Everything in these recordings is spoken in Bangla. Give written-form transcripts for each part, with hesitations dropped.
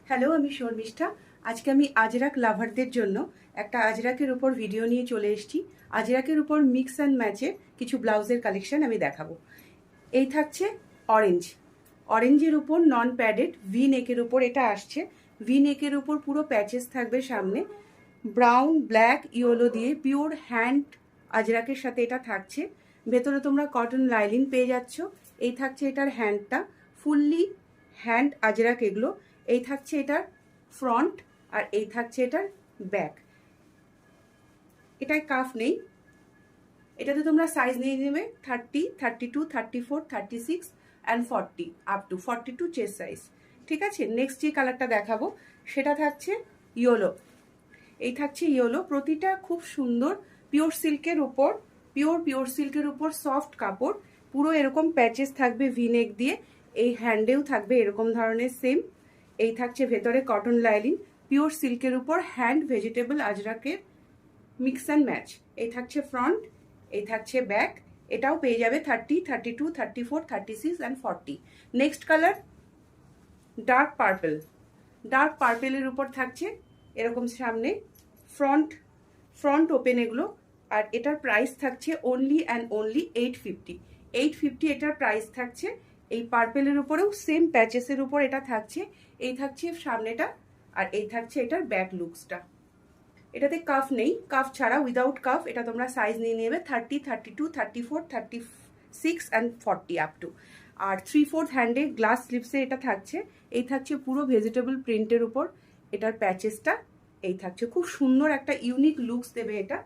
হ্যালো, আমি শর্মিষ্ঠা। আজকে আমি আজরাক লাভারদের জন্য একটা আজরাকের উপর ভিডিও নিয়ে চলে এসেছি। আজরাকের উপর মিক্স অ্যান্ড ম্যাচের কিছু ব্লাউজের কালেকশন আমি দেখাবো। এই থাকছে অরেঞ্জের উপর নন প্যাডেড ভি নেকের উপর এটা আসছে। ভি নেকের উপর পুরো প্যাচেস থাকবে সামনে, ব্রাউন ব্ল্যাক ইয়েলো দিয়ে পিওর হ্যান্ড আজরাকের সাথে এটা থাকছে। ভেতরে তোমরা কটন লাইলিন পেয়ে যাচ্ছ। এই থাকছে এটার হ্যান্ডটা, ফুললি হ্যান্ড আজরাক এগুলো। এই থাকছে এটার ফ্রন্ট আর এই থাকছে এটার ব্যাক। এটায় কাফ নেই। এটাতে তোমরা সাইজ নিয়ে নেবে 30, 32, 34, 36 and 40 up two 42 chest size. ঠিক আছে, নেক্সট যে কালারটা দেখাবো সেটা থাকছে ইয়েলো। এই থাকছে ইয়েলো, প্রতিটা খুব সুন্দর পিওর সিল্কের উপর, পিওর সিল্কের উপর সফট কাপড়, পুরো এরকম প্যাচেস থাকবে ভি নেক দিয়ে। এই হ্যান্ডেও থাকবে এরকম ধরনের সেম। এই থাকছে ভেতরে কটন লাইলিন, পিওর সিল্কের উপর হ্যান্ড ভেজিটেবল আজরাকের মিক্স অ্যান্ড ম্যাচ। এই থাকছে ফ্রন্ট, এই থাকছে ব্যাক। এটাও পেয়ে যাবে 30, 32, 34, 36 অ্যান্ড 40। নেক্সট কালার ডার্ক পার্পেলের উপর থাকছে এরকম সামনে ফ্রন্ট ওপেন এগুলো। আর এটার প্রাইস থাকছে অনলি অ্যান্ড অনলি 850। 850 এটার প্রাইস থাকছে। এই পার্পেলের উপরেও সেম প্যাচেসের উপর এটা থাকছে। এই থাকছে সামনেটা আর এই থাকছে এটার ব্যাক লুকসটা। এটাতে কাফ নেই, কাফ ছাড়া উইদাউট কাফ এটা তোমরা সাইজ নিয়ে নেবে 30, 32, 34, 36 অ্যান্ড 40 আপ টু। আর 3/4 হ্যান্ডে গ্লাস স্লিপসে এটা থাকছে। এই থাকছে পুরো ভেজিটেবল প্রিন্টের উপর এটার প্যাচেসটা। এই থাকছে খুব সুন্দর একটা ইউনিক লুকস দেবে এটা,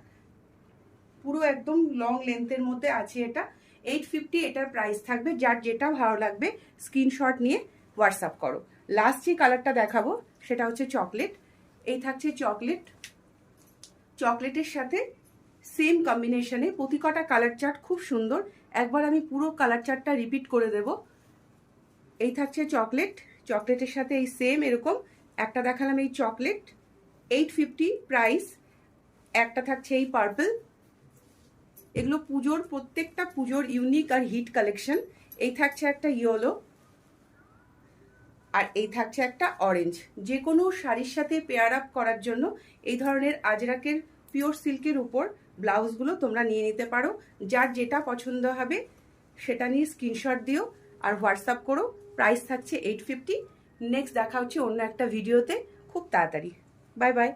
পুরো একদম লং লেন্থের মধ্যে আছে এটা। 850 এটার প্রাইস থাকবে। যার যেটা ভালো লাগবে স্ক্রিনশট নিয়ে হোয়াটসঅ্যাপ করো। লাস্ট যে কালারটা দেখাবো সেটা হচ্ছে চকলেট। এই থাকছে চকলেটের সাথে সেম কম্বিনেশনে প্রতিকটা কালার চার্ট খুব সুন্দর। একবার আমি পুরো কালার চার্টটা রিপিট করে দেব। এই থাকছে চকলেটের সাথে এই সেম এরকম একটা দেখালাম এই চকলেট 850 প্রাইস। একটা থাকছে এই পার্পল। এগুলো প্রত্যেকটা পুজোর ইউনিক আর হিট কালেকশন। এই থাকছে একটা ইয়েলো আর এই থাকছে একটা অরেঞ্জ। যে কোনো শাড়ির সাথে পেয়ার আপ করার জন্য এই ধরনের আজরাকের পিওর সিল্কের উপর ব্লাউজগুলো তোমরা নিয়ে নিতে পারো। যার যেটা পছন্দ হবে সেটা নিয়ে স্ক্রিনশট দিও আর হোয়াটসঅ্যাপ করো। প্রাইস থাকছে 850। নেক্সট দেখা হচ্ছে অন্য একটা ভিডিওতে খুব তাড়াতাড়ি। Bye bye.